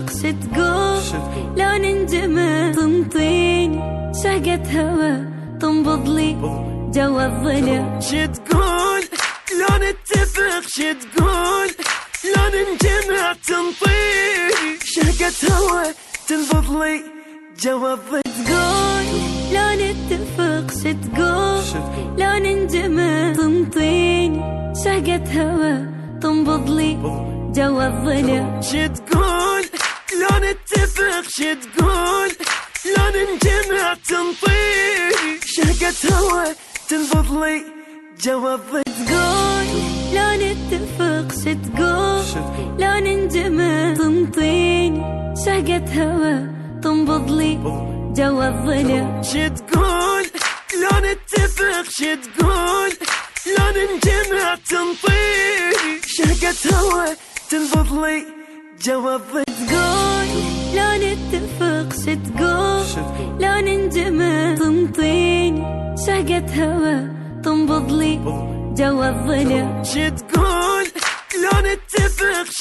نتفق تقول لو ننجمع تنطيني شهقة هوا تنبض لي جوا الضلع. تقول لو نتفق تقول لو ننجمع تنطيني شهقة هوا تنبض لي جوا الضلع. تقول لو نتفق تقول لو ننجمع تنطيني شهقة هوا تنبض لي جوا الضلع. تقول لو نتفق تقول لو ننجمع تنطيني شهقة هوا تنبض لي جوا الضلع. تقول لو نتفق تقول لو ننجمع تنطيني شهقة هوا تنبض لي جوا الضلع. تقول لو نتفق تقول لو ننجمع تنطيني شهقة هوا تنبض لي جوا الضلع. تقول لو نتفق تقول لو ننجمع تنطيني شهقة هوا تنبض لي جوا الضلع. تقول لو نتفق